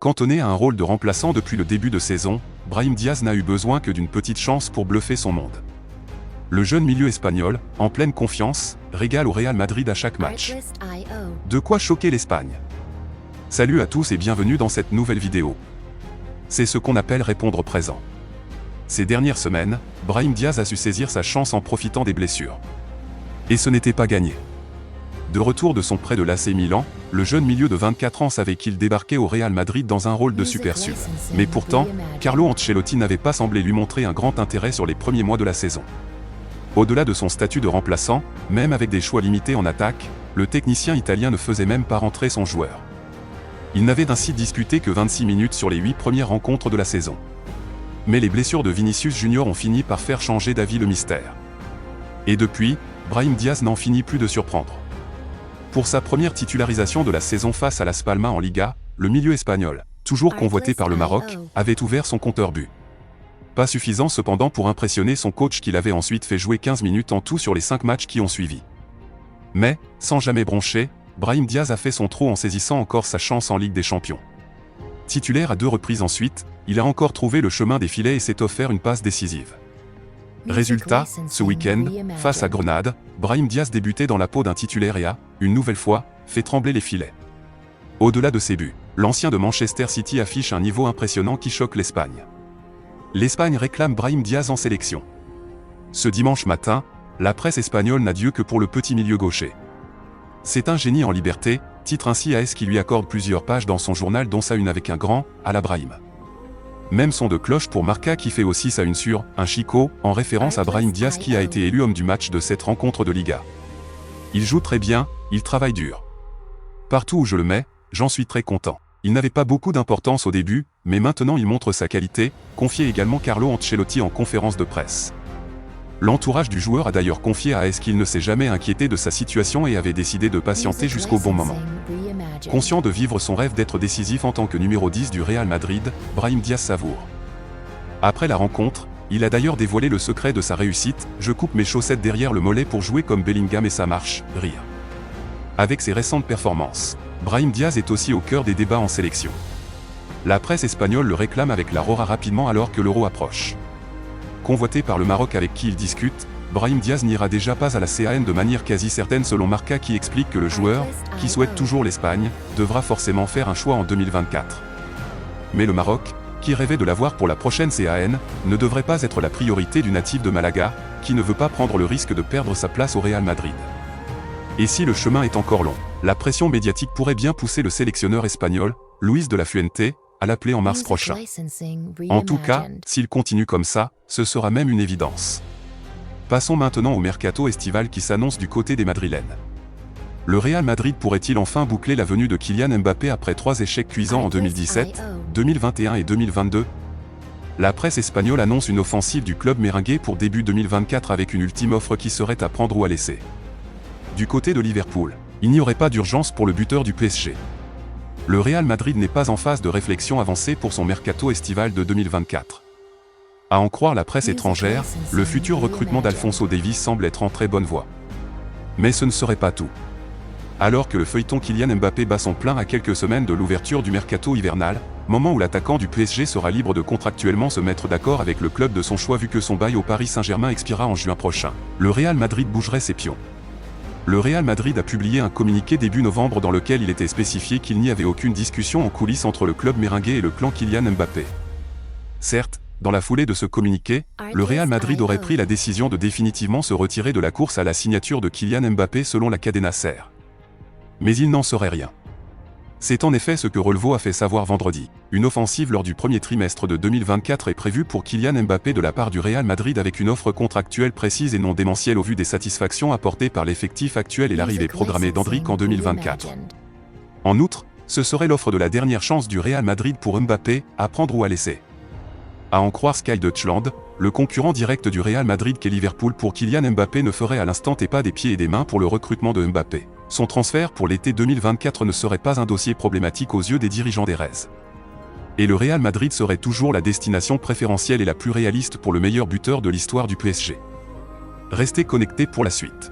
Cantonné à un rôle de remplaçant depuis le début de saison, Brahim Diaz n'a eu besoin que d'une petite chance pour bluffer son monde. Le jeune milieu espagnol, en pleine confiance, régale au Real Madrid à chaque match. De quoi choquer l'Espagne. Salut à tous et bienvenue dans cette nouvelle vidéo. C'est ce qu'on appelle répondre présent. Ces dernières semaines, Brahim Diaz a su saisir sa chance en profitant des blessures. Et ce n'était pas gagné. De retour de son prêt de l'AC Milan, le jeune milieu de 24 ans savait qu'il débarquait au Real Madrid dans un rôle de super sub. Mais pourtant, Carlo Ancelotti n'avait pas semblé lui montrer un grand intérêt sur les premiers mois de la saison. Au-delà de son statut de remplaçant, même avec des choix limités en attaque, le technicien italien ne faisait même pas rentrer son joueur. Il n'avait ainsi disputé que 26 minutes sur les 8 premières rencontres de la saison. Mais les blessures de Vinicius Junior ont fini par faire changer d'avis le mystère. Et depuis, Brahim Diaz n'en finit plus de surprendre. Pour sa première titularisation de la saison face à Las Palmas en Liga, le milieu espagnol, toujours convoité par le Maroc, avait ouvert son compteur but. Pas suffisant cependant pour impressionner son coach qui l'avait ensuite fait jouer 15 minutes en tout sur les 5 matchs qui ont suivi. Mais, sans jamais broncher, Brahim Diaz a fait son trou en saisissant encore sa chance en Ligue des Champions. Titulaire à 2 reprises ensuite, il a encore trouvé le chemin des filets et s'est offert une passe décisive. Résultat, ce week-end, face à Grenade, Brahim Diaz débutait dans la peau d'un titulaire et a, une nouvelle fois, fait trembler les filets. Au-delà de ses buts, l'ancien de Manchester City affiche un niveau impressionnant qui choque l'Espagne. L'Espagne réclame Brahim Diaz en sélection. Ce dimanche matin, la presse espagnole n'a Dieu que pour le petit milieu gaucher. C'est un génie en liberté, titre ainsi AS qui lui accorde plusieurs pages dans son journal dont sa une avec un grand, à la Brahim. Même son de cloche pour Marca qui fait aussi sa une sur un Chico, en référence à Brahim Diaz qui a été élu homme du match de cette rencontre de Liga. Il joue très bien, il travaille dur. Partout où je le mets, j'en suis très content. Il n'avait pas beaucoup d'importance au début, mais maintenant il montre sa qualité, confiait également Carlo Ancelotti en conférence de presse. L'entourage du joueur a d'ailleurs confié à AS qu'il ne s'est jamais inquiété de sa situation et avait décidé de patienter jusqu'au bon moment. Conscient de vivre son rêve d'être décisif en tant que numéro 10 du Real Madrid, Brahim Diaz savoure. Après la rencontre, il a d'ailleurs dévoilé le secret de sa réussite, « Je coupe mes chaussettes derrière le mollet pour jouer comme Bellingham et ça marche, rire ». Avec ses récentes performances, Brahim Diaz est aussi au cœur des débats en sélection. La presse espagnole le réclame avec la Rora rapidement alors que l'Euro approche. Convoité par le Maroc avec qui il discute, Brahim Diaz n'ira déjà pas à la CAN de manière quasi certaine selon Marca qui explique que le joueur, qui souhaite toujours l'Espagne, devra forcément faire un choix en 2024. Mais le Maroc, qui rêvait de l'avoir pour la prochaine CAN, ne devrait pas être la priorité du natif de Malaga, qui ne veut pas prendre le risque de perdre sa place au Real Madrid. Et si le chemin est encore long, la pression médiatique pourrait bien pousser le sélectionneur espagnol, Luis de la Fuente, à l'appeler en mars prochain. En tout cas, s'il continue comme ça, ce sera même une évidence. Passons maintenant au mercato estival qui s'annonce du côté des Madrilènes. Le Real Madrid pourrait-il enfin boucler la venue de Kylian Mbappé après 3 échecs cuisants en 2017, 2021 et 2022 ? La presse espagnole annonce une offensive du club merengue pour début 2024 avec une ultime offre qui serait à prendre ou à laisser. Du côté de Liverpool, il n'y aurait pas d'urgence pour le buteur du PSG. Le Real Madrid n'est pas en phase de réflexion avancée pour son mercato estival de 2024. À en croire la presse étrangère, le futur recrutement d'Alphonso Davies semble être en très bonne voie. Mais ce ne serait pas tout. Alors que le feuilleton Kylian Mbappé bat son plein à quelques semaines de l'ouverture du mercato hivernal, moment où l'attaquant du PSG sera libre de contractuellement se mettre d'accord avec le club de son choix vu que son bail au Paris Saint-Germain expirera en juin prochain, le Real Madrid bougerait ses pions. Le Real Madrid a publié un communiqué début novembre dans lequel il était spécifié qu'il n'y avait aucune discussion en coulisses entre le club merengue et le clan Kylian Mbappé. Certes, dans la foulée de ce communiqué, le Real Madrid aurait pris la décision de définitivement se retirer de la course à la signature de Kylian Mbappé selon la Cadena Ser. Mais il n'en saurait rien. C'est en effet ce que Relvo a fait savoir vendredi. Une offensive lors du premier trimestre de 2024 est prévue pour Kylian Mbappé de la part du Real Madrid avec une offre contractuelle précise et non démentielle au vu des satisfactions apportées par l'effectif actuel et l'arrivée programmée d'Endrick en 2024. En outre, ce serait l'offre de la dernière chance du Real Madrid pour Mbappé, à prendre ou à laisser. À en croire Sky Deutschland, le concurrent direct du Real Madrid qu'est Liverpool pour Kylian Mbappé ne ferait à l'instant T pas des pieds et des mains pour le recrutement de Mbappé. Son transfert pour l'été 2024 ne serait pas un dossier problématique aux yeux des dirigeants des Reds. Et le Real Madrid serait toujours la destination préférentielle et la plus réaliste pour le meilleur buteur de l'histoire du PSG. Restez connectés pour la suite.